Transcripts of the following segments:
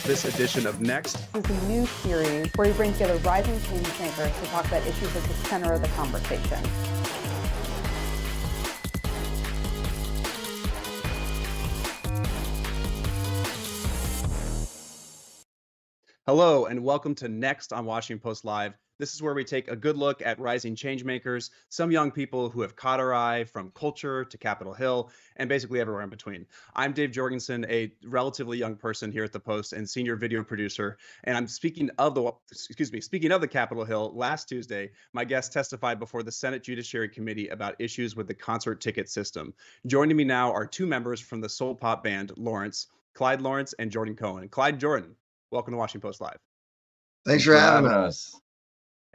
this edition of Next. This is a new series where we bring together rising change makers to talk about issues at the center of the conversation. Hello, and welcome to Next on Washington Post Live. This is where we take a good look at rising change makers, some young people who have caught our eye from culture to Capitol Hill, and basically everywhere in between. I'm Dave Jorgensen, a relatively young person here at the Post and senior video producer. And I'm speaking of the Capitol Hill. Last Tuesday, my guest testified before the Senate Judiciary Committee about issues with the concert ticket system. Joining me now are two members from the soul pop band Lawrence, Clyde Lawrence and Jordan Cohen. Clyde, Jordan, welcome to Washington Post Live. Thanks for having us.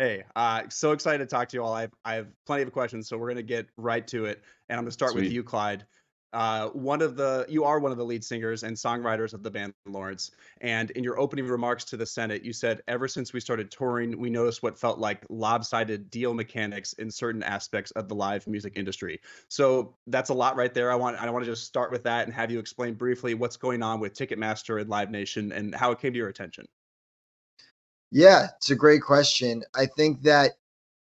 Hey, so excited to talk to you all. I have plenty of questions, so we're going to get right to it. And I'm going to start with you, Clyde. You are one of the lead singers and songwriters of the band Lawrence. And in your opening remarks to the Senate, you said, ever since we started touring, we noticed what felt like lopsided deal mechanics in certain aspects of the live music industry. So that's a lot right there. I want to just start with that and have you explain briefly what's going on with Ticketmaster and Live Nation and how it came to your attention. Yeah, it's a great question. I think that,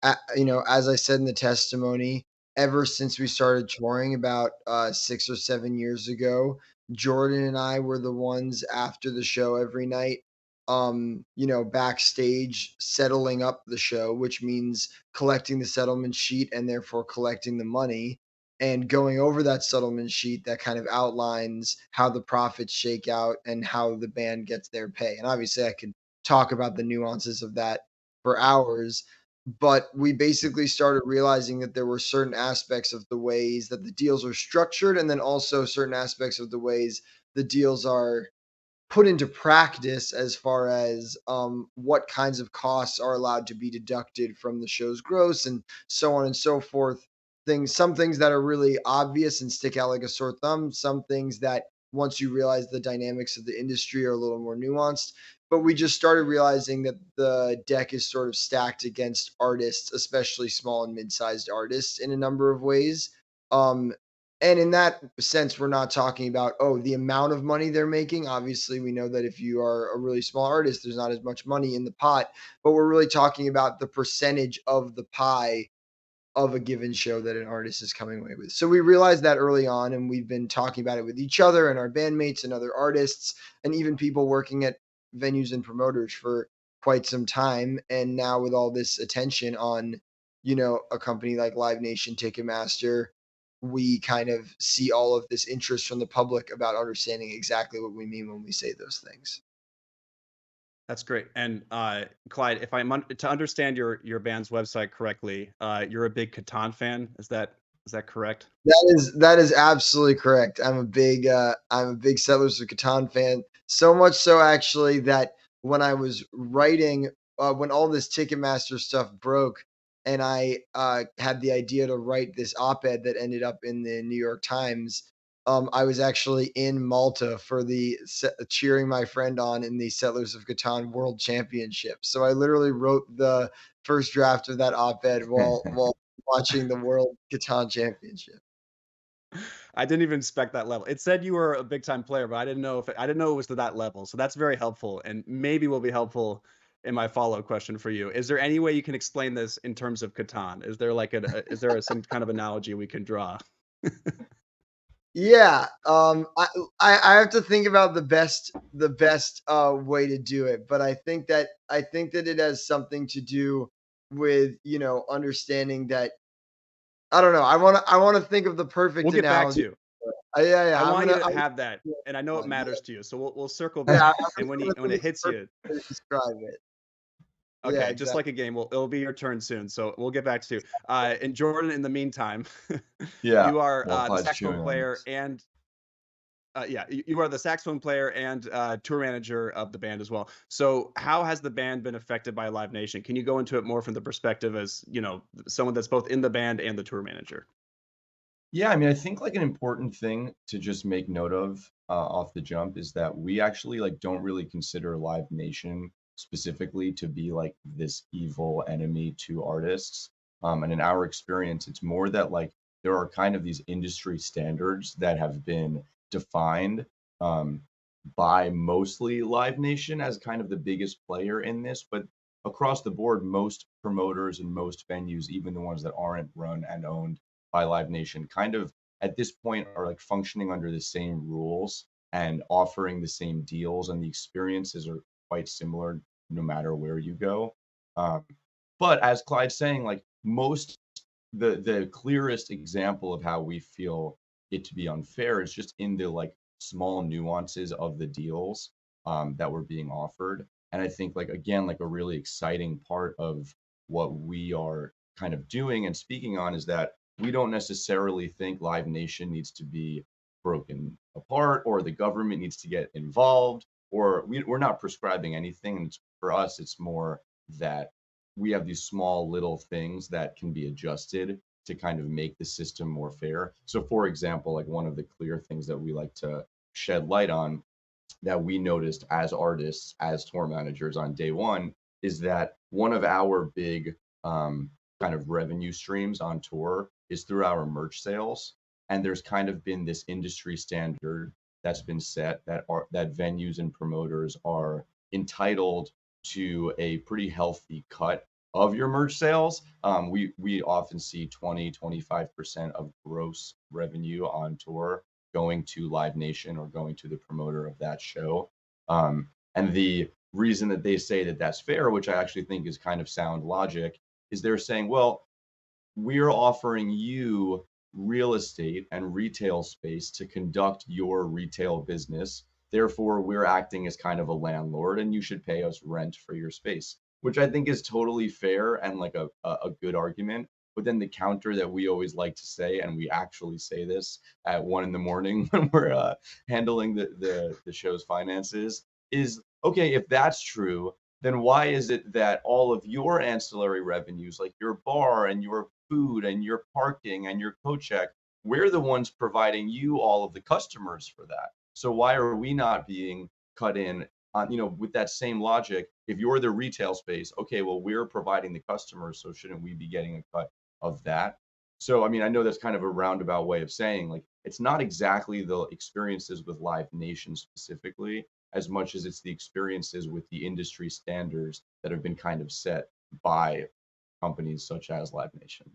as I said in the testimony, ever since we started touring about 6 or 7 years ago, Jordan and I were the ones after the show every night, backstage settling up the show, which means collecting the settlement sheet and therefore collecting the money and going over that settlement sheet that kind of outlines how the profits shake out and how the band gets their pay. And obviously I could talk about the nuances of that for hours, but we basically started realizing that there were certain aspects of the ways that the deals are structured and then also certain aspects of the ways the deals are put into practice as far as what kinds of costs are allowed to be deducted from the show's gross and so on and so forth. Some things that are really obvious and stick out like a sore thumb, some things that once you realize the dynamics of the industry are a little more nuanced. But we just started realizing that the deck is sort of stacked against artists, especially small and mid-sized artists in a number of ways. And in that sense, we're not talking about, the amount of money they're making. Obviously, we know that if you are a really small artist, there's not as much money in the pot. But we're really talking about the percentage of the pie of a given show that an artist is coming away with. So we realized that early on, and we've been talking about it with each other and our bandmates and other artists and even people working at venues and promoters for quite some time. And now with all this attention on, a company like Live Nation, Ticketmaster, we kind of see all of this interest from the public about understanding exactly what we mean when we say those things. That's great. And Clyde, if to understand your band's website correctly, you're a big Catan fan. Is that correct? That is absolutely correct. I'm a big Settlers of Catan fan. So much so actually that when I was writing, when all this Ticketmaster stuff broke, and I had the idea to write this op-ed that ended up in the New York Times. I was actually in Malta for cheering my friend on in the Settlers of Catan World Championship. So I literally wrote the first draft of that op-ed while watching the World Catan Championship. I didn't even expect that level. It said you were a big time player, but I didn't know it was to that level. So that's very helpful, and maybe will be helpful in my follow-up question for you. Is there any way you can explain this in terms of Catan? Is there some kind of analogy we can draw? Yeah, I have to think about the best way to do it, but I think that it has something to do with understanding that. I don't know. I want to think of the perfect analogy. We'll get back to you. Yeah. I want you to have that, and I know it matters to you, so we'll circle back. And when it hits you, describe it. Okay, yeah, exactly. Just like a game, it'll be your turn soon, so we'll get back to you. And Jordan, in the meantime, you are the saxophone player and you are the saxophone player and tour manager of the band as well. So how has the band been affected by Live Nation? Can you go into it more from the perspective as, someone that's both in the band and the tour manager? Yeah, I mean, I think like an important thing to just make note of off the jump is that we actually don't really consider Live Nation specifically to be like this evil enemy to artists. And in our experience, it's more that there are kind of these industry standards that have been defined by mostly Live Nation as kind of the biggest player in this, but across the board, most promoters and most venues, even the ones that aren't run and owned by Live Nation, kind of at this point are like functioning under the same rules and offering the same deals, and the experiences are quite similar no matter where you go. Um, but as Clyde's saying, like most the clearest example of how we feel it to be unfair is just in the like small nuances of the deals that were being offered. And I think like again, like a really exciting part of what we are kind of doing and speaking on is that we don't necessarily think Live Nation needs to be broken apart or the government needs to get involved or we're not prescribing anything. And for us, it's more that we have these small little things that can be adjusted to kind of make the system more fair. So, for example, like one of the clear things that we like to shed light on that we noticed as artists, as tour managers on day one, is that one of our big kind of revenue streams on tour is through our merch sales. And there's kind of been this industry standard that's been set that venues and promoters are entitled to a pretty healthy cut of your merch sales. We often see 20-25% of gross revenue on tour going to Live Nation or going to the promoter of that show. And the reason that they say that that's fair, which I actually think is kind of sound logic, is they're saying, well, we're offering you real estate and retail space to conduct your retail business. Therefore, we're acting as kind of a landlord and you should pay us rent for your space, which I think is totally fair and like a good argument. But then the counter that we always like to say, and we actually say this at 1 a.m. when we're handling the show's finances, is okay, if that's true, then why is it that all of your ancillary revenues, like your bar and your food and your parking and your coat check, we're the ones providing you all of the customers for that. So why are we not being cut in on, with that same logic? If you're the retail space, okay, well, we're providing the customers, so shouldn't we be getting a cut of that? So, I mean, I know that's kind of a roundabout way of saying like it's not exactly the experiences with Live Nation specifically, as much as it's the experiences with the industry standards that have been kind of set by companies such as Live Nation.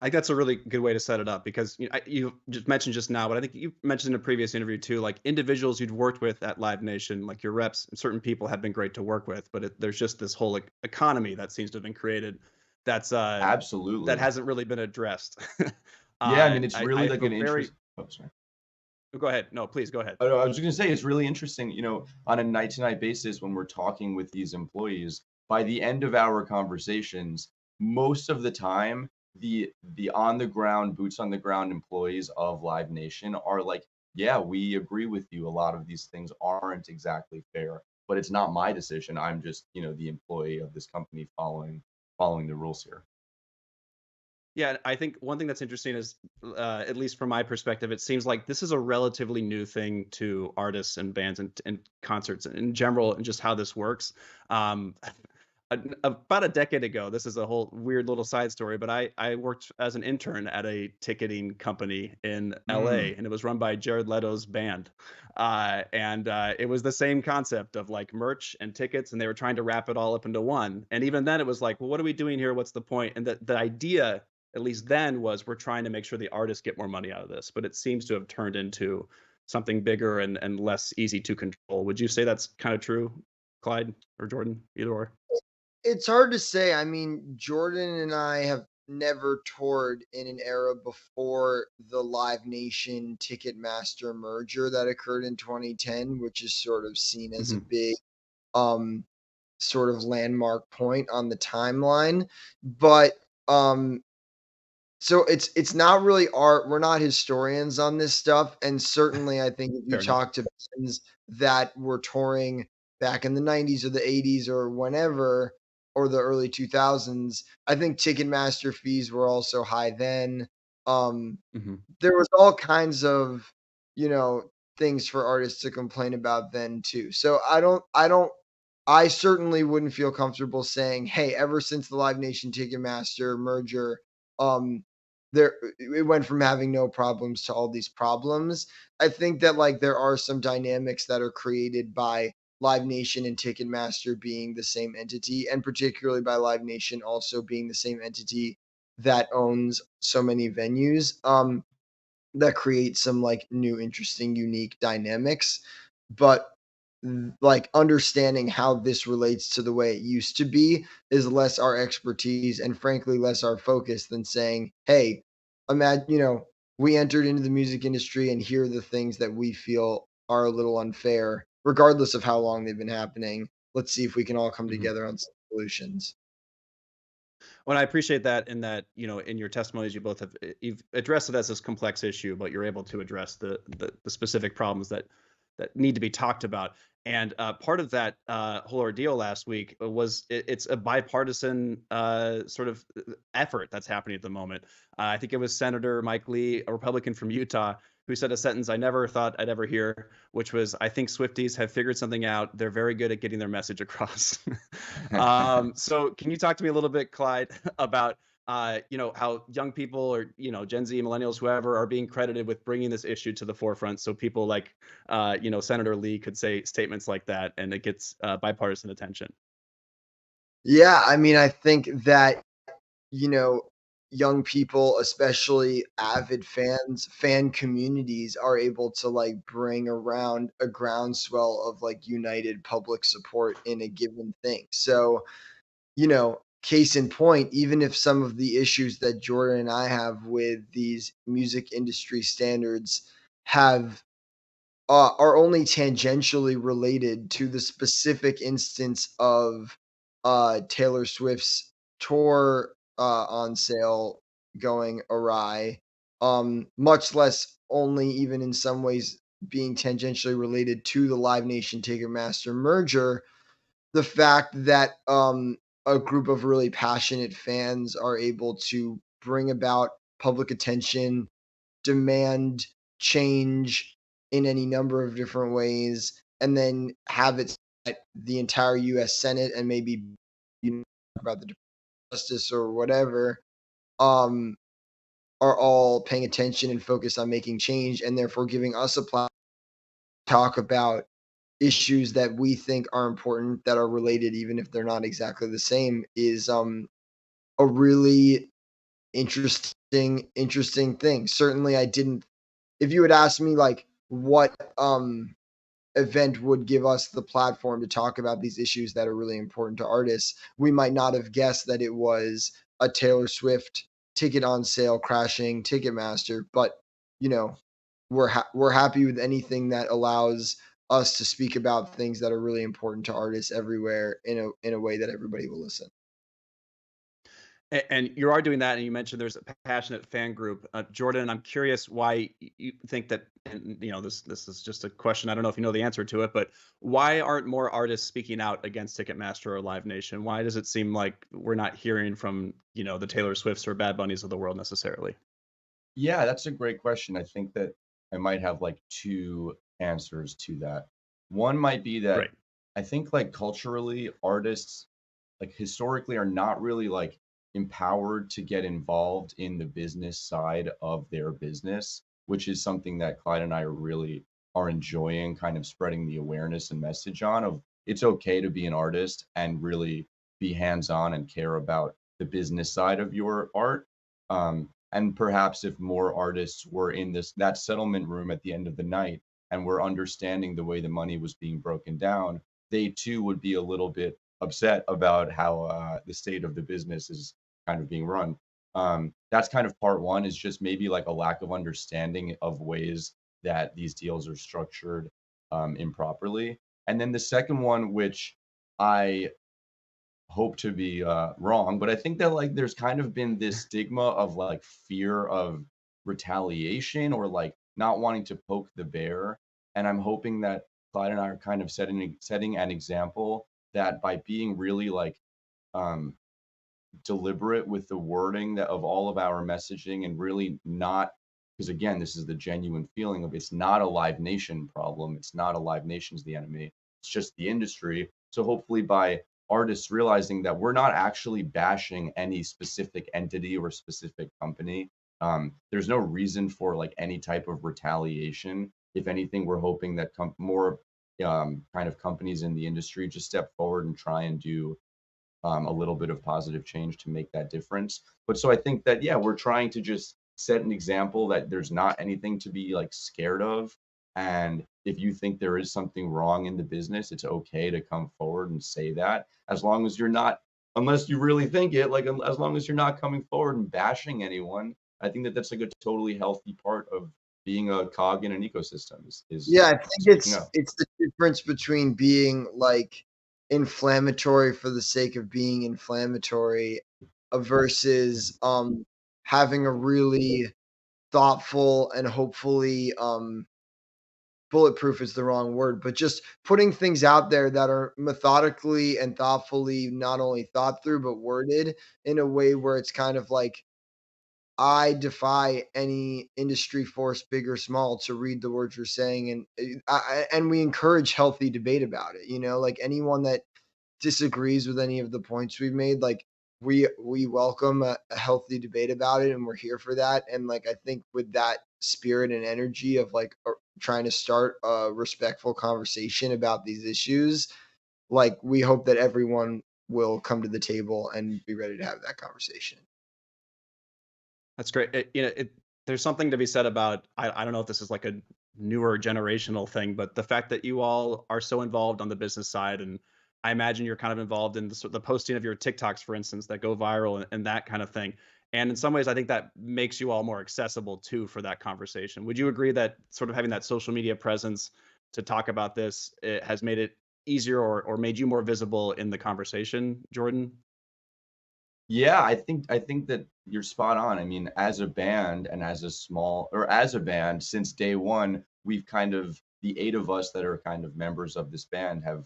I think that's a really good way to set it up because you just mentioned just now, but I think you mentioned in a previous interview too, like individuals you'd worked with at Live Nation, like your reps, certain people have been great to work with, but there's just this whole economy that seems to have been created that's that Absolutely. hasn't really been addressed. Yeah, I mean, it's I really like have a an very interest. Oh, sorry. go ahead. No, please go ahead. Oh, no, I was just gonna say it's really interesting, on a night-to-night basis when we're talking with these employees, by the end of our conversations, most of the time, the on the ground, boots on the ground employees of Live Nation are like, yeah, we agree with you. A lot of these things aren't exactly fair, but it's not my decision. I'm just, the employee of this company following the rules here. Yeah, I think one thing that's interesting is, at least from my perspective, it seems like this is a relatively new thing to artists and bands and concerts in general, and just how this works. Um, about a decade ago, this is a whole weird little side story, but I worked as an intern at a ticketing company in Mm, LA, and it was run by Jared Leto's band. And it was the same concept of like merch and tickets, and they were trying to wrap it all up into one. And even then, it was like, well, what are we doing here? What's the point? And the idea, at least then, was we're trying to make sure the artists get more money out of this. But it seems to have turned into something bigger and less easy to control. Would you say that's kind of true, Clyde or Jordan, either or? It's hard to say. I mean, Jordan and I have never toured in an era before the Live Nation Ticketmaster merger that occurred in 2010, which is sort of seen as a Mhm. big um sort of landmark point on the timeline. But so it's not really art. We're not historians on this stuff, and certainly I think if you Fair enough. talk to bands that were touring back in the 90s or the 80s or whenever, or the early 2000s, I think Ticketmaster fees were also high then. Um, Mhm. there was all kinds of, you know, things for artists to complain about then too. So I certainly wouldn't feel comfortable saying, "Hey, ever since the Live Nation Ticketmaster merger, um, it went from having no problems to all these problems. I think that like there are some dynamics that are created by Live Nation and Ticketmaster being the same entity, and particularly by Live Nation also being the same entity that owns so many venues. That create some like new, interesting, unique dynamics. But like understanding how this relates to the way it used to be is less our expertise and frankly less our focus than saying, hey, imagine, we entered into the music industry and here are the things that we feel are a little unfair, regardless of how long they've been happening. Let's see if we can all come Mhm. together on solutions. Well, I appreciate that in that, in your testimonies, you both have you've addressed it as this complex issue, but you're able to address the specific problems that need to be talked about. And part of that whole ordeal last week was it's a bipartisan sort of effort that's happening at the moment. I think it was Senator Mike Lee, a Republican from Utah, who said a sentence I never thought I'd ever hear, which was, "I think Swifties have figured something out. They're very good at getting their message across." So can you talk to me a little bit, Clyde, about how young people or Gen Z, millennials, whoever, are being credited with bringing this issue to the forefront, so people like Senator Lee could say statements like that, and it gets bipartisan attention. Yeah, I mean, I think that you know, young people, especially avid fans, fan communities are able to like bring around a groundswell of like united public support in a given thing. So, case in point, even if some of the issues that Jordan and I have with these music industry standards have are only tangentially related to the specific instance of Taylor Swift's tour on sale going awry, much less only even in some ways being tangentially related to the Live Nation Ticketmaster merger. The fact that a group of really passionate fans are able to bring about public attention, demand change in any number of different ways, and then have it at the entire U.S. Senate and maybe about the justice or whatever, um, are all paying attention and focused on making change, and therefore giving us a platform to talk about issues that we think are important that are related, even if they're not exactly the same, is a really interesting thing. Certainly, I didn't. If you had asked me like what event would give us the platform to talk about these issues that are really important to artists, we might not have guessed that it was a Taylor Swift ticket on sale crashing Ticketmaster. But you know, we're happy with anything that allows us to speak about things that are really important to artists everywhere in a way that everybody will listen. And you are doing that, and you mentioned there's a passionate fan group. Jordan, I'm curious why you think that, and this is just a question. I don't know if you know the answer to it, but why aren't more artists speaking out against Ticketmaster or Live Nation? Why does it seem like we're not hearing from the Taylor Swifts or Bad Bunnies of the world necessarily? Yeah, that's a great question. I think that I might have like two answers to that. One might be that Right. I think like culturally, artists like historically are not really like empowered to get involved in the business side of their business, which is something that Clyde and I really are enjoying kind of spreading the awareness and message on of it's okay to be an artist and really be hands-on and care about the business side of your art. And perhaps if more artists were in that settlement room at the end of the night and were understanding the way the money was being broken down, they too would be a little bit upset about how the state of the business is kind of being run. That's kind of part one, is just maybe like a lack of understanding of ways that these deals are structured improperly. And then the second one, which I hope to be wrong, but I think that like there's kind of been this stigma of like fear of retaliation or like not wanting to poke the bear. And I'm hoping that Clyde and I are kind of setting an example that by being really like um, deliberate with the wording that of all of our messaging and really not, because again, this is the genuine feeling of it's not a Live Nation problem. It's not a Live Nation's the enemy. It's just the industry. So hopefully by artists realizing that we're not actually bashing any specific entity or specific company, There's no reason for like any type of retaliation. If anything, we're hoping that more kind of companies in the industry just step forward and try and do a little bit of positive change to make that difference. But so I think that, yeah, we're trying to just set an example that there's not anything to be like scared of. And if you think there is something wrong in the business, it's okay to come forward and say that, as long as you're not, unless you really think it, like as long as you're not coming forward and bashing anyone. I think that that's like a totally healthy part of being a cog in an ecosystem is Yeah, I think speaking up. it's the difference between being like inflammatory for the sake of being inflammatory versus having a really thoughtful and hopefully bulletproof is the wrong word, but just putting things out there that are methodically and thoughtfully not only thought through but worded in a way where it's kind of like I defy any industry force, big or small, to read the words you're saying, and and we encourage healthy debate about it. You know, like anyone that disagrees with any of the points we've made, like we welcome a healthy debate about it, and we're here for that. And like I think with that spirit and energy of like trying to start a respectful conversation about these issues, like we hope that everyone will come to the table and be ready to have that conversation. That's great. There's something to be said about, I don't know if this is like a newer generational thing, but the fact that you all are so involved on the business side, and I imagine you're kind of involved in the posting of your TikToks, for instance, that go viral and that kind of thing. And in some ways, I think that makes you all more accessible too for that conversation. Would you agree that sort of having that social media presence to talk about this, it has made it easier or made you more visible in the conversation, Jordan? Yeah, I think that you're spot on. I mean, as a band and as a small or as a band since day one, we've kind of the eight of us that are kind of members of this band have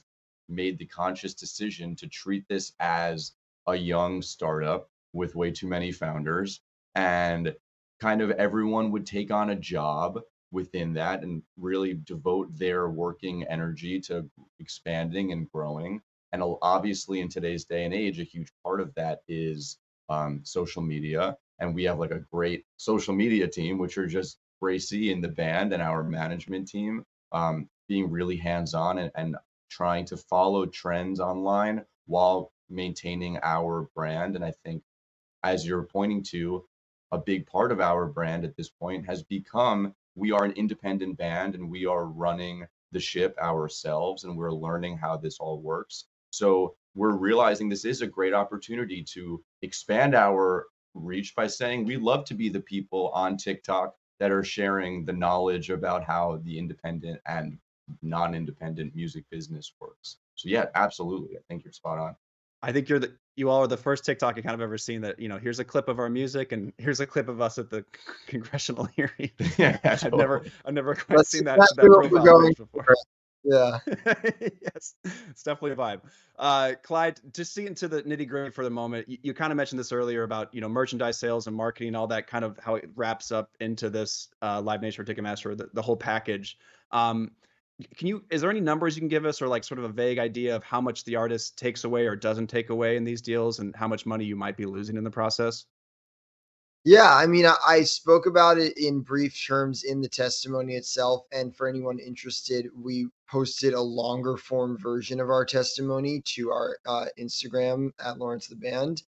made the conscious decision to treat this as a young startup with way too many founders, and kind of everyone would take on a job within that and really devote their working energy to expanding and growing. And obviously, in today's day and age, a huge part of that is social media. And we have like a great social media team, which are just Gracie and the band and our management team, being really hands on and trying to follow trends online while maintaining our brand. And I think, as you're pointing to, a big part of our brand at this point has become we are an independent band and we are running the ship ourselves and we're learning how this all works. So we're realizing this is a great opportunity to expand our reach by saying we love to be the people on TikTok that are sharing the knowledge about how the independent and non-independent music business works. So yeah, absolutely. I think you're spot on. I think you all are the first TikTok I kind of ever seen that, here's a clip of our music and here's a clip of us at the congressional hearing. Yeah, I've never totally. I've never quite That's seen exactly that what we're profile going page before. for. Yeah. Yes, it's definitely a vibe. Clyde, just see into the nitty gritty for the moment. You kind of mentioned this earlier about, merchandise sales and marketing, all that kind of how it wraps up into this Live Nation or Ticketmaster, the whole package. Um, is there any numbers you can give us, or like sort of a vague idea of how much the artist takes away or doesn't take away in these deals and how much money you might be losing in the process? Yeah, I mean, I spoke about it in brief terms in the testimony itself. And for anyone interested, we posted a longer form version of our testimony to our Instagram at Lawrence the Band.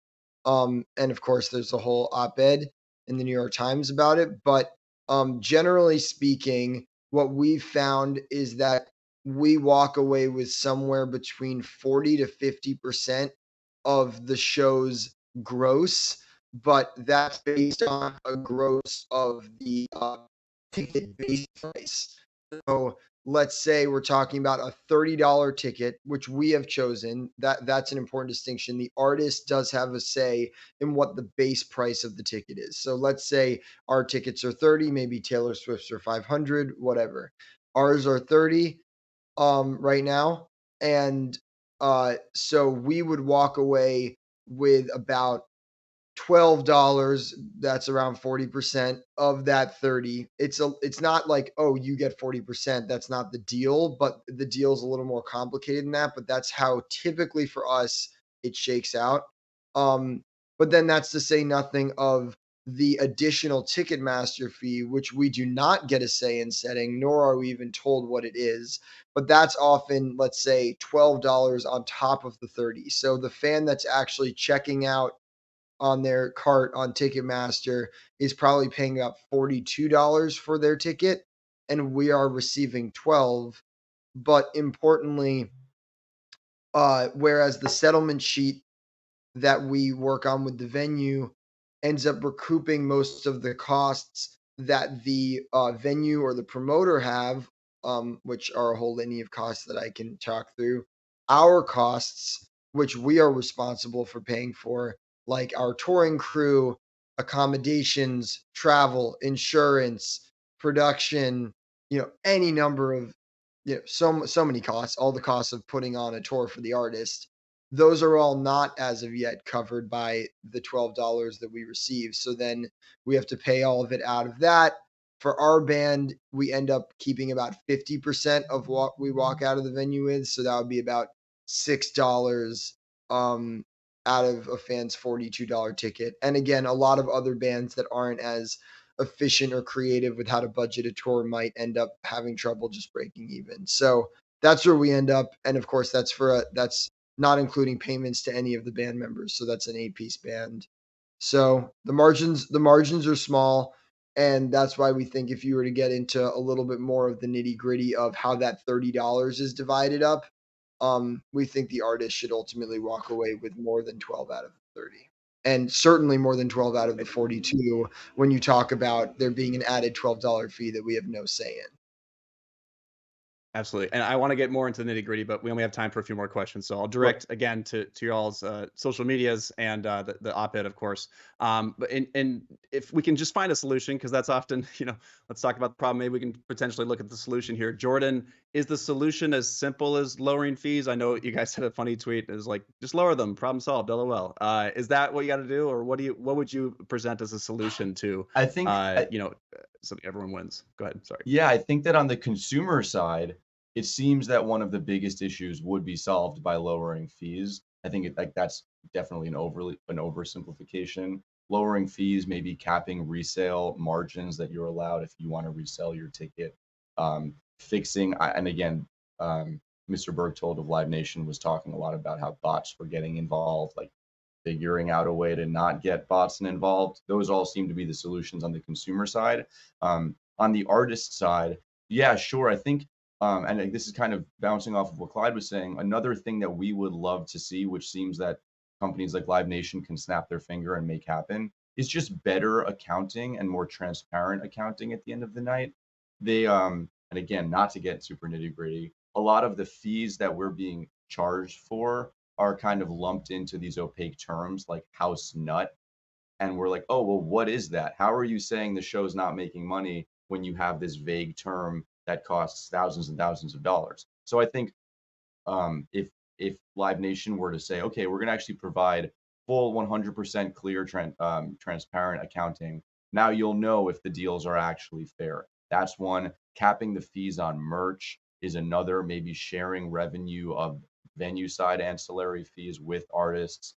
And of course, there's a whole op ed in the New York Times about it. But generally speaking, what we've found is that we walk away with somewhere between 40 to 50% of the show's gross, but that's based on a gross of the ticket base price. So let's say we're talking about a $30 ticket, which we have chosen. That's an important distinction. The artist does have a say in what the base price of the ticket is. So let's say our tickets are 30, maybe Taylor Swift's are 500, whatever. Ours are 30 right now. And so we would walk away with about $12. That's around 40% of that 30. It's not like, oh, you get 40%. That's not the deal, but the deal's a little more complicated than that. But that's how typically for us it shakes out. But then that's to say nothing of the additional Ticketmaster fee, which we do not get a say in setting, nor are we even told what it is. But that's often, let's say, $12 on top of the 30. So the fan that's actually checking out on their cart on Ticketmaster is probably paying about $42 for their ticket, and we are receiving 12. But importantly, whereas the settlement sheet that we work on with the venue ends up recouping most of the costs that the venue or the promoter have, which are a whole litany of costs that I can talk through. Our costs, which we are responsible for paying for, like our touring crew, accommodations, travel, insurance, production, any number of, so many costs, all the costs of putting on a tour for the artist, those are all not as of yet covered by the $12 that we receive. So then we have to pay all of it out of that. For our band, we end up keeping about 50% of what we walk out of the venue with. So that would be about $6 out of a fan's $42 ticket. And again, a lot of other bands that aren't as efficient or creative with how to budget a tour might end up having trouble just breaking even. So that's where we end up. And of course, that's not including payments to any of the band members. So that's an 8-piece band. So the margins are small, and that's why we think if you were to get into a little bit more of the nitty-gritty of how that $30 is divided up, we think the artist should ultimately walk away with more than 12 out of the 30. And certainly more than 12 out of the 42 when you talk about there being an added $12 fee that we have no say in. Absolutely. And I want to get more into the nitty gritty, but we only have time for a few more questions. So I'll direct again to y'all's social medias and the op-ed, of course. And if we can just find a solution, because that's often, let's talk about the problem. Maybe we can potentially look at the solution here. Jordan, is the solution as simple as lowering fees? I know you guys had a funny tweet. It was like, just lower them, problem solved, LOL. Is that what you got to do? Or what would you present as a solution to, I think, something everyone wins? Go ahead. Sorry. yeah, I think that on the consumer side, it seems that one of the biggest issues would be solved by lowering fees. I think that's definitely an oversimplification. Lowering fees, maybe capping resale margins that you're allowed if you want to resell your ticket. And again, Mr. Bergtold of Live Nation was talking a lot about how bots were getting involved, like figuring out a way to not get bots involved. Those all seem to be the solutions on the consumer side. On the artist side, yeah, sure. I think, and this is kind of bouncing off of what Clyde was saying, another thing that we would love to see, which seems that companies like Live Nation can snap their finger and make happen, is just better accounting and more transparent accounting at the end of the night. They, and again, not to get super nitty gritty, a lot of the fees that we're being charged for are kind of lumped into these opaque terms like house nut. And we're like, oh, well, what is that? How are you saying the show's not making money when you have this vague term that costs thousands and thousands of dollars? So I think if Live Nation were to say, okay, we're going to actually provide full 100% clear, transparent accounting, now you'll know if the deals are actually fair. That's one. Capping the fees on merch is another. Maybe sharing revenue of venue side ancillary fees with artists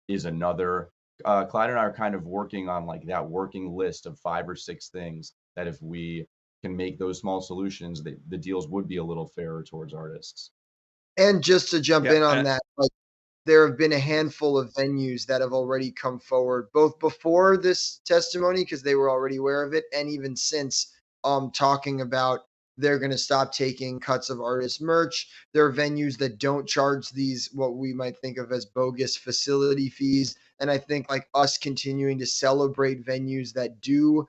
is another. Clyde and I are kind of working on like that working list of 5 or 6 things that if we can make those small solutions, the deals would be a little fairer towards artists. And just to jump in on that, like there have been a handful of venues that have already come forward, both before this testimony, because they were already aware of it, and even since talking about they're going to stop taking cuts of artist merch. There are venues that don't charge these, what we might think of as bogus facility fees. And I think like us continuing to celebrate venues that do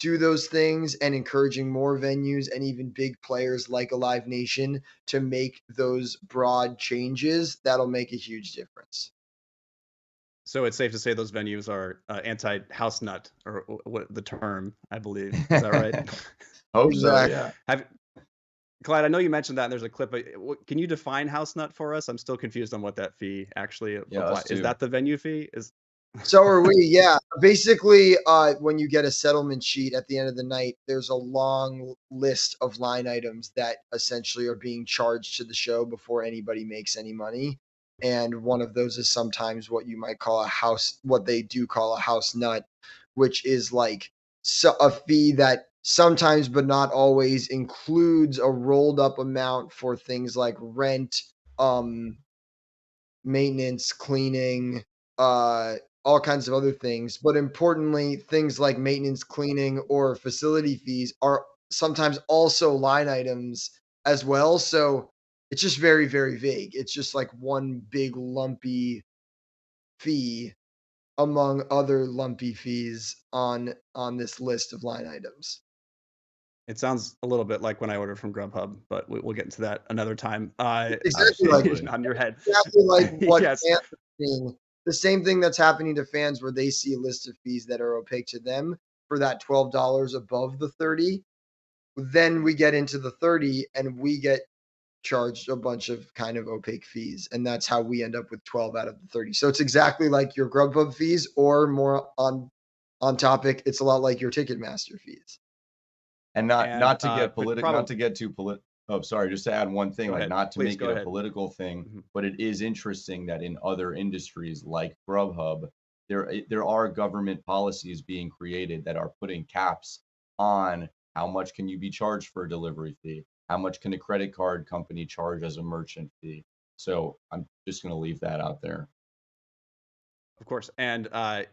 those things and encouraging more venues and even big players like a Live Nation to make those broad changes, that'll make a huge difference. So it's safe to say those venues are anti-house nut, or what the term, I believe. Is that right? Hope Exactly. so, yeah. Clyde, I know you mentioned that, and there's a clip. Can you define house nut for us? I'm still confused on what that fee actually applies. Is that the venue fee? So are we, yeah. Basically, when you get a settlement sheet at the end of the night, there's a long list of line items that essentially are being charged to the show before anybody makes any money. and one of those is sometimes what you might call what they do call a house nut, which is like a fee that sometimes but not always includes a rolled up amount for things like rent, maintenance, cleaning, all kinds of other things. But importantly, things like maintenance, cleaning, or facility fees are sometimes also line items as well. So it's just very, very vague. It's just like one big lumpy fee among other lumpy fees on this list of line items. It sounds a little bit like when I order from Grubhub, but we'll get into that another time. Exactly like Absolutely. On your head. exactly like what Yes. fans are seeing. The same thing that's happening to fans where they see a list of fees that are opaque to them for that $12 above the 30. Then we get into the 30 and we get charged a bunch of kind of opaque fees. And that's how we end up with 12 out of the 30. So it's exactly like your Grubhub fees, or more on topic, it's a lot like your Ticketmaster fees. And not to get but not to get too oh, sorry, just to add one thing, Go like ahead. not to Please make go it a ahead. political thing, Mhm. but it is interesting that in other industries like Grubhub, there are government policies being created that are putting caps on how much can you be charged for a delivery fee, how much can a credit card company charge as a merchant fee. So I'm just going to leave that out there. Of course. And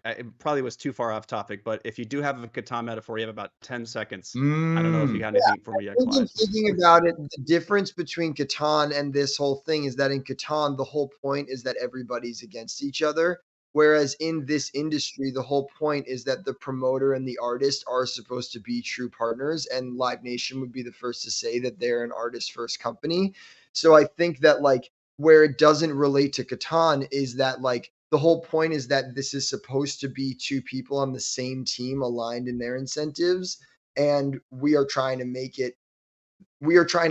it probably was too far off topic, but if you do have a Catan metaphor, you have about 10 seconds. I don't know if you got anything for me yet, I've been Clyde. thinking about it. The difference between Catan and this whole thing is that in Catan, the whole point is that everybody's against each other. Whereas in this industry, the whole point is that the promoter and the artist are supposed to be true partners. And Live Nation would be the first to say that they're an artist first company. So I think that like where it doesn't relate to Catan is that like the whole point is that this is supposed to be two people on the same team aligned in their incentives. And we are trying to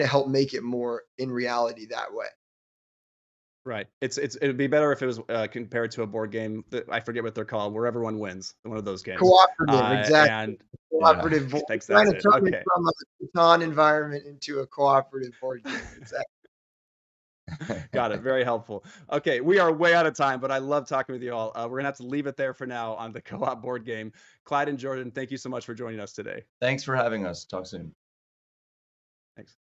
help make it more in reality that way. Right. It'd be better if it was compared to a board game that I forget what they're called, where everyone wins. One of those games. Cooperative, exactly. And Yeah. Cooperative. We're thanks. trying That's to it. turn it Okay. from a Catan environment into a cooperative board game. Exactly. Got it. Very helpful. Okay, we are way out of time, but I love talking with you all. We're gonna have to leave it there for now on the co-op board game. Clyde and Jordan, thank you so much for joining us today. Thanks for having us. Talk soon. Thanks.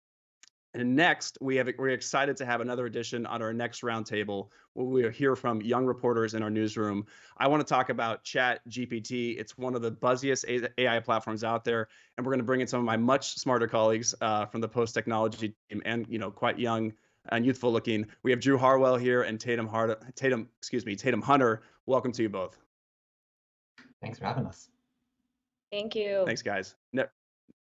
And next, we're excited to have another edition on our next roundtable where we'll hear from young reporters in our newsroom. I want to talk about ChatGPT. It's one of the buzziest AI platforms out there, and we're going to bring in some of my much smarter colleagues from the Post Technology team, and quite young and youthful looking. We have Drew Harwell here and Tatum Hunter. Welcome to you both. Thanks for having us. Thank you. Thanks, guys.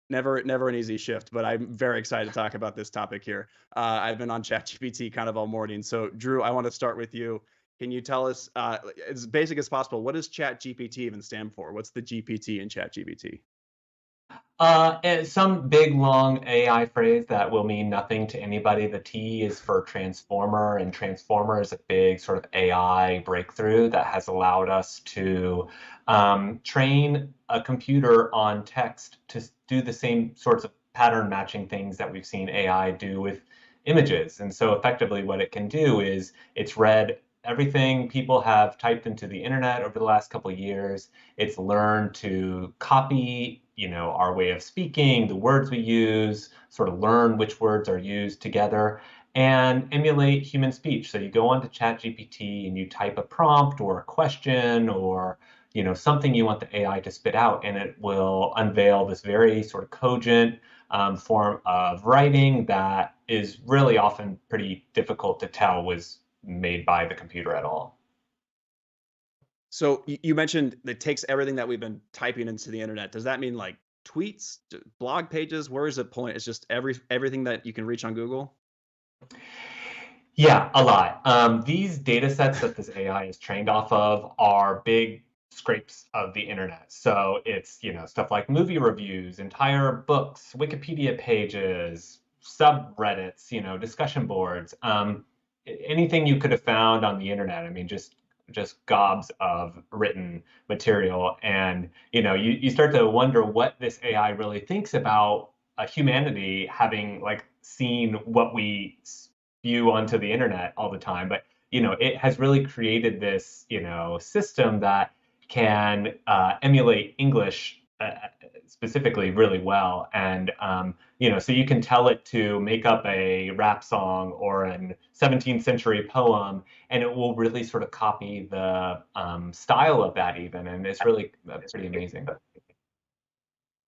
Never an easy shift, but I'm very excited to talk about this topic here. I've been on ChatGPT kind of all morning. So, Drew, I want to start with you. Can you tell us, as basic as possible, what does ChatGPT even stand for? What's the GPT in ChatGPT? It's some big, long AI phrase that will mean nothing to anybody. The T is for transformer, and transformer is a big sort of AI breakthrough that has allowed us to train a computer on text to do the same sorts of pattern matching things that we've seen AI do with images. And so effectively what it can do is it's read everything people have typed into the internet over the last couple of years. It's learned to copy, our way of speaking, the words we use, sort of learn which words are used together, and emulate human speech. So you go onto ChatGPT and you type a prompt or a question or something you want the AI to spit out, and it will unveil this very sort of cogent form of writing that is really often pretty difficult to tell was made by the computer at all. So you mentioned it takes everything that we've been typing into the internet. Does that mean like tweets, blog pages? Where is it pulling? It's just everything that you can reach on Google? Yeah, a lot. These data sets that this AI is trained off of are big scrapes of the internet. So it's, stuff like movie reviews, entire books, Wikipedia pages, subreddits, discussion boards, anything you could have found on the internet. I mean, just gobs of written material. And, you start to wonder what this AI really thinks about humanity having like seen what we spew onto the internet all the time. But it has really created this, system that can emulate English specifically really well. And, so you can tell it to make up a rap song or a 17th century poem, and it will really sort of copy the style of that even. And it's really pretty amazing.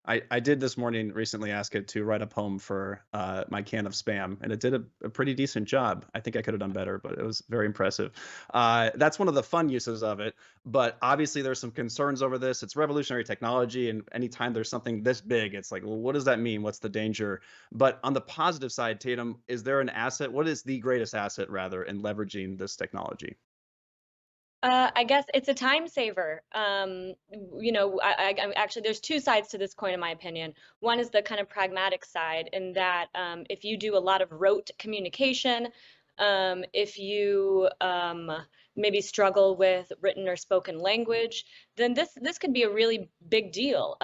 I did this morning recently ask it to write a poem for my can of Spam, and it did a pretty decent job. I think I could have done better, but it was very impressive. That's one of the fun uses of it, but obviously there's some concerns over this. It's revolutionary technology, and anytime there's something this big, it's like, well, what does that mean? What's the danger? But on the positive side, Tatum, is there an asset? What is the greatest asset, rather, in leveraging this technology? I guess it's a time saver. Actually, there's two sides to this coin, in my opinion. One is the kind of pragmatic side, in that if you do a lot of rote communication, if you maybe struggle with written or spoken language, then this could be a really big deal.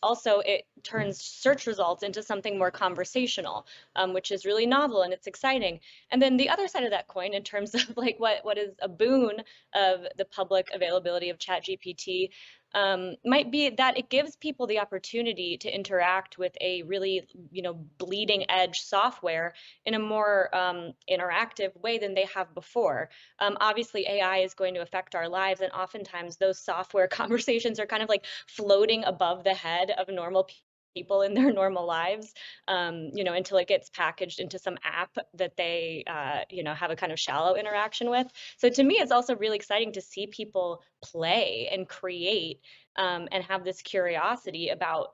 Also, it turns search results into something more conversational, which is really novel and it's exciting. And then the other side of that coin, in terms of like what is a boon of the public availability of ChatGPT, might be that it gives people the opportunity to interact with a really, bleeding edge software in a more interactive way than they have before. Obviously, AI is going to affect our lives, and oftentimes those software conversations are kind of like floating above the head of normal people in their normal lives, until it gets packaged into some app that they, have a kind of shallow interaction with. So to me, it's also really exciting to see people play and create, and have this curiosity about,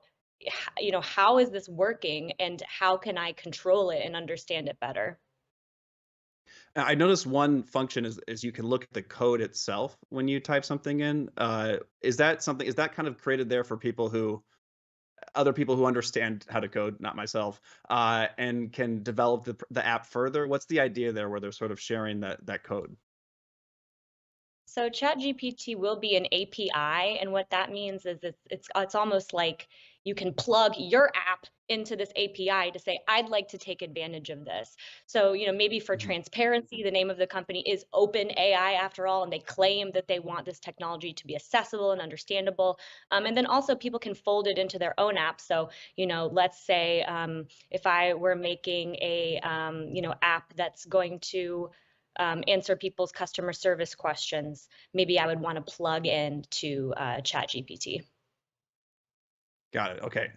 how is this working and how can I control it and understand it better? I noticed one function is you can look at the code itself when you type something in. Is that something? Is that kind of created there for people who other people who understand how to code, not myself, and can develop the app further? What's the idea there, where they're sort of sharing that code? So ChatGPT will be an API, and what that means is it's almost like you can plug your app into this API to say, I'd like to take advantage of this. So, maybe for Mhm. transparency, the name of the company is OpenAI after all, and they claim that they want this technology to be accessible and understandable. And then also people can fold it into their own app. So, let's say if I were making a app that's going to answer people's customer service questions, maybe I would want to plug in to ChatGPT. Got it. Okay.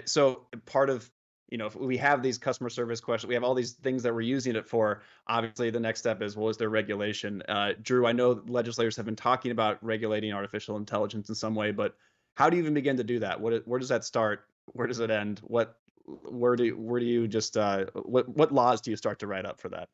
So part of, if we have these customer service questions, we have all these things that we're using it for. Obviously, the next step is, well, is there regulation? Drew, I know legislators have been talking about regulating artificial intelligence in some way, but how do you even begin to do that? Where does that start? Where does it end? Where do you just what laws do you start to write up for that?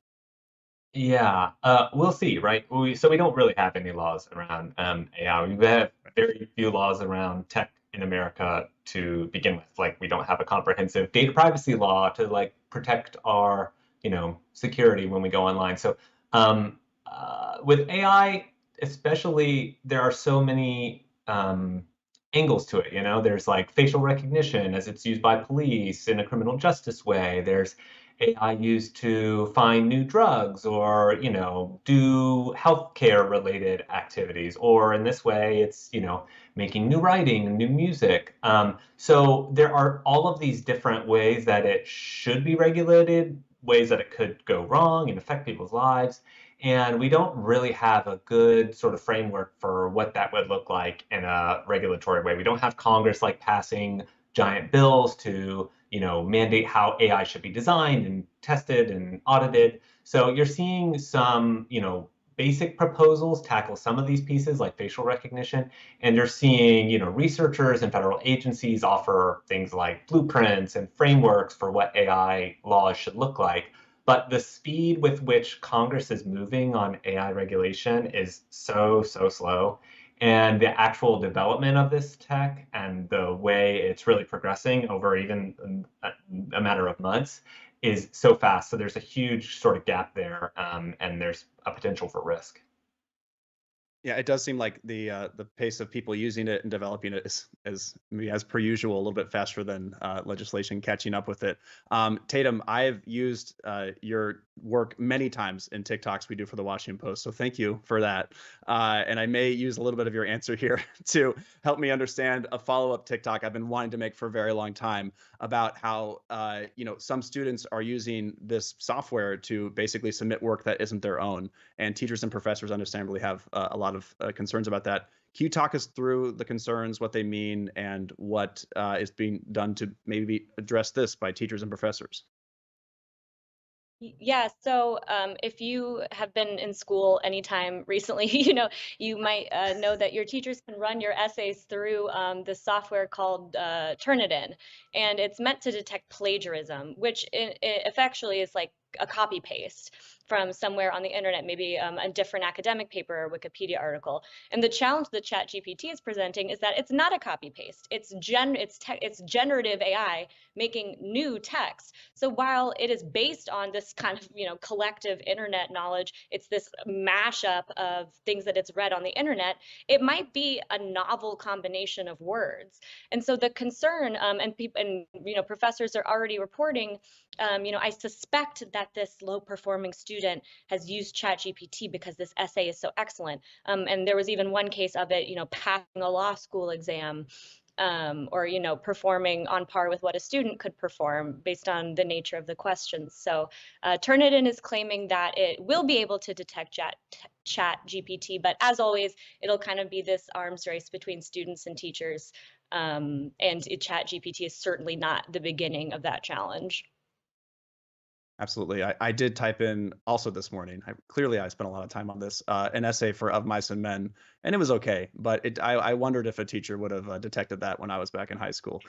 Yeah, we'll see, right? So we don't really have any laws around AI. We have very few laws around tech in America to begin with. Like, we don't have a comprehensive data privacy law to like protect our, security when we go online. So with AI, especially, there are so many angles to it. There's like facial recognition as it's used by police in a criminal justice way. There's AI used to find new drugs or, do healthcare related activities. Or in this way, it's, making new writing and new music. So there are all of these different ways that it should be regulated, ways that it could go wrong and affect people's lives. And we don't really have a good sort of framework for what that would look like in a regulatory way. We don't have Congress like passing giant bills to mandate how AI should be designed and tested and audited. So you're seeing some basic proposals tackle some of these pieces like facial recognition, and you're seeing researchers and federal agencies offer things like blueprints and frameworks for what AI laws should look like. But the speed with which Congress is moving on AI regulation is so slow, and the actual development of this tech and the way it's really progressing over even a matter of months is so fast. So there's a huge sort of gap there, and there's a potential for risk. Yeah, it does seem like the pace of people using it and developing it is maybe as per usual, a little bit faster than legislation catching up with it. Tatum, I've used your work many times in TikToks we do for the Washington Post, so thank you for that. And I may use a little bit of your answer here to help me understand a follow-up TikTok I've been wanting to make for a very long time about how some students are using this software to basically submit work that isn't their own, and teachers and professors understandably have a lot of concerns about that. Can you talk us through the concerns, what they mean, and what is being done to maybe address this by teachers and professors? Yeah, so if you have been in school anytime recently, you might know that your teachers can run your essays through this software called Turnitin, and it's meant to detect plagiarism, which effectually is like a copy paste from somewhere on the internet, maybe a different academic paper or Wikipedia article. And the challenge that ChatGPT is presenting is that it's not a copy paste. It's generative AI making new text. So while it is based on this kind of, collective internet knowledge, it's this mashup of things that it's read on the internet, it might be a novel combination of words. And so the concern, and people and professors are already reporting, I suspect that this low performing student has used ChatGPT because this essay is so excellent. And there was even one case of it, passing a law school exam, or performing on par with what a student could perform based on the nature of the questions. So Turnitin is claiming that it will be able to detect chat GPT, but as always, it'll kind of be this arms race between students and teachers. And chat GPT is certainly not the beginning of that challenge. Absolutely. I did type in also this morning. Clearly, I spent a lot of time on this, an essay for Of Mice and Men, and it was okay. But I wondered if a teacher would have detected that when I was back in high school.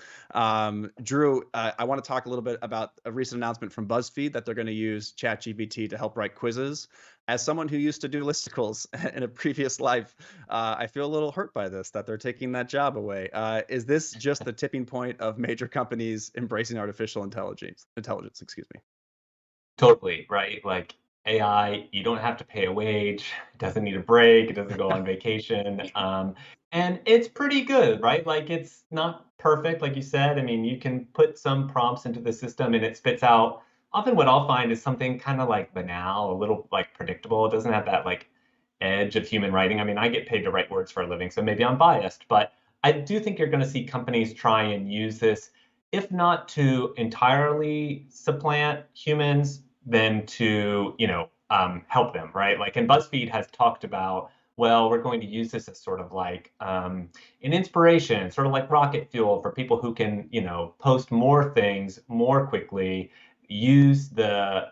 Drew, I want to talk a little bit about a recent announcement from BuzzFeed that they're going to use ChatGPT to help write quizzes. As someone who used to do listicles in a previous life, I feel a little hurt by this, that they're taking that job away. Is this just the tipping point of major companies embracing artificial intelligence? Intelligence, excuse me. Totally, right? Like AI, you don't have to pay a wage, it doesn't need a break, it doesn't go on vacation. And it's pretty good, right? Like it's not perfect, like you said. I mean, you can put some prompts into the system and it spits out. Often what I'll find is something kind of like banal, a little like predictable. It doesn't have that like edge of human writing. I mean, I get paid to write words for a living, so maybe I'm biased, but I do think you're going to see companies try and use this, if not to entirely supplant humans, than to help them, right? Like, and BuzzFeed has talked about, well, we're going to use this as sort of like an inspiration, sort of like rocket fuel for people who can post more things more quickly, use the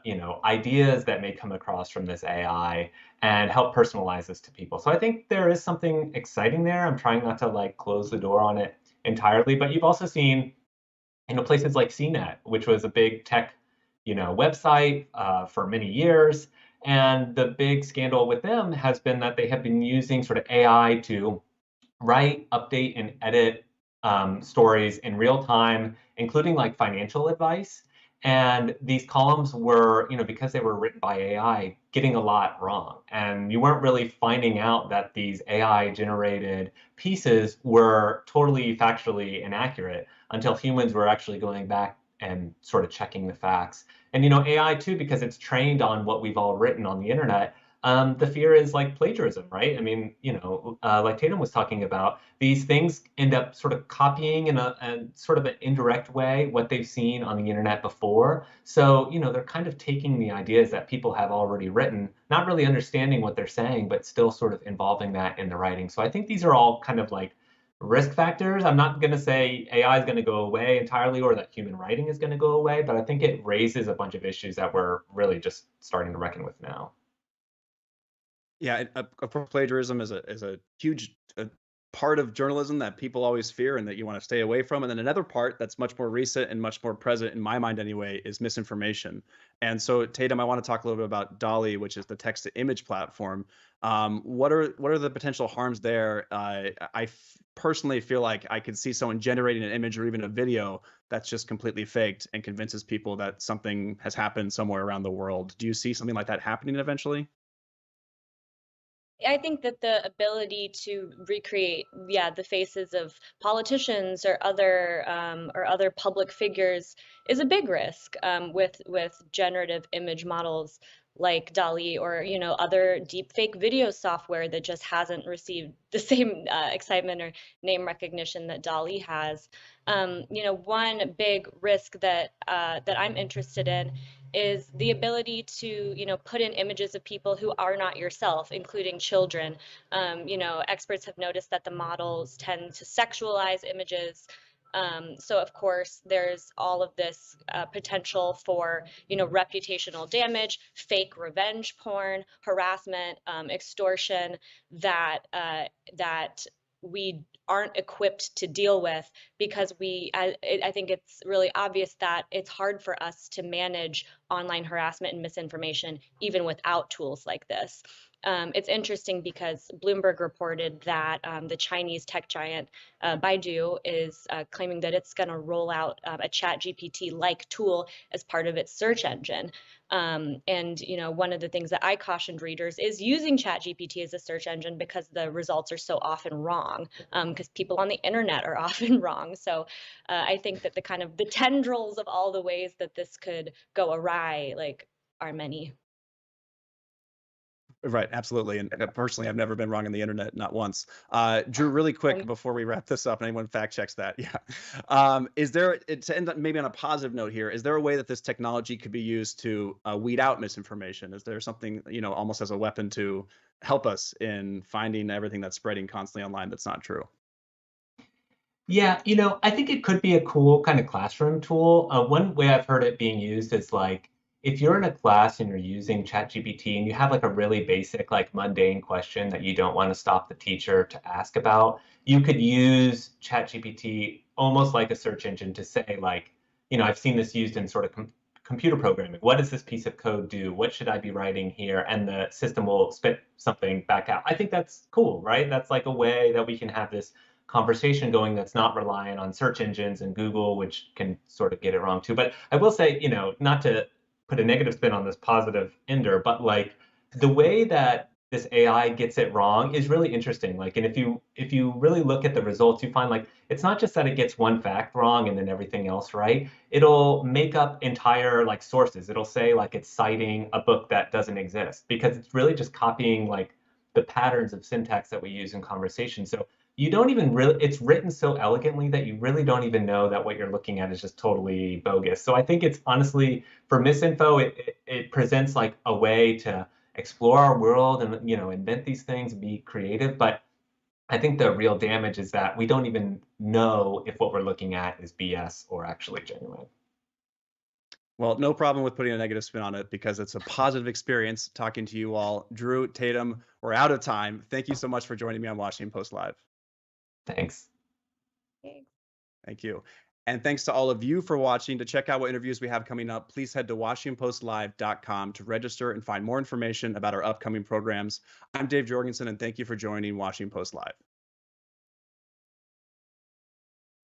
ideas that may come across from this AI and help personalize this to people. So I think there is something exciting there. I'm trying not to like close the door on it entirely, but you've also seen places like CNET, which was a big tech, website for many years. And the big scandal with them has been that they have been using sort of AI to write, update, and edit stories in real time, including like financial advice. And these columns were, because they were written by AI, getting a lot wrong. And you weren't really finding out that these AI generated pieces were totally factually inaccurate until humans were actually going back and sort of checking the facts. And AI too, because it's trained on what we've all written on the internet. The fear is like plagiarism, right? I mean, like Tatum was talking about, these things end up sort of copying in a sort of an indirect way what they've seen on the internet before. So, they're kind of taking the ideas that people have already written, not really understanding what they're saying, but still sort of involving that in the writing. So I think these are all kind of like risk factors. I'm not going to say AI is going to go away entirely or that human writing is going to go away, but I think it raises a bunch of issues that we're really just starting to reckon with now. Yeah, of course, plagiarism is a huge part of journalism that people always fear and that you want to stay away from. And then another part that's much more recent and much more present in my mind anyway is misinformation. And so, Tatum, I want to talk a little bit about Dolly, which is the text to image platform. What are the potential harms there? Personally feel like I could see someone generating an image or even a video that's just completely faked and convinces people that something has happened somewhere around the world. Do you see something like that happening eventually? I think that the ability to recreate, yeah, the faces of politicians or other public figures is a big risk with generative image models like DALL-E or other deepfake video software that just hasn't received the same excitement or name recognition that DALL-E has. One big risk that I'm interested in is the ability to, put in images of people who are not yourself, including children. Experts have noticed that the models tend to sexualize images. So of course, there's all of this potential for, reputational damage, fake revenge porn, harassment, extortion that we aren't equipped to deal with because I think it's really obvious that it's hard for us to manage online harassment and misinformation even without tools like this. It's interesting because Bloomberg reported that the Chinese tech giant Baidu is claiming that it's going to roll out a ChatGPT-like tool as part of its search engine. And one of the things that I cautioned readers is using ChatGPT as a search engine because the results are so often wrong, because people on the internet are often wrong. So I think that the tendrils of all the ways that this could go awry, are many. Right, absolutely. And personally, I've never been wrong on the internet, not once. Drew, really quick before we wrap this up, and anyone fact checks that, yeah. Is there, to end up maybe on a positive note here, is there a way that this technology could be used to weed out misinformation? Is there something, almost as a weapon to help us in finding everything that's spreading constantly online that's not true? Yeah, I think it could be a cool kind of classroom tool. One way I've heard it being used is like if you're in a class and you're using ChatGPT and you have like a really basic, like mundane question that you don't want to stop the teacher to ask about, you could use ChatGPT almost like a search engine to say like, I've seen this used in sort of computer programming. What does this piece of code do? What should I be writing here? And the system will spit something back out. I think that's cool, right? That's like a way that we can have this conversation going that's not reliant on search engines and Google, which can sort of get it wrong too. But I will say, not to put a negative spin on this positive ender, but like the way that this AI gets it wrong is really interesting. Like, and if you really look at the results, you find like it's not just that it gets one fact wrong and then everything else right. It'll make up entire like sources. It'll say like it's citing a book that doesn't exist because it's really just copying like the patterns of syntax that we use in conversation. So you don't even really, it's written so elegantly that you really don't even know that what you're looking at is just totally bogus. So I think it's honestly, for misinfo, it presents like a way to explore our world and, invent these things, be creative. But I think the real damage is that we don't even know if what we're looking at is BS or actually genuine. Well, no problem with putting a negative spin on it because it's a positive experience talking to you all. Drew, Tatum, we're out of time. Thank you so much for joining me on Washington Post Live. Thanks. Thank you. And thanks to all of you for watching. To check out what interviews we have coming up, please head to WashingtonPostLive.com to register and find more information about our upcoming programs. I'm Dave Jorgensen, and thank you for joining Washington Post Live.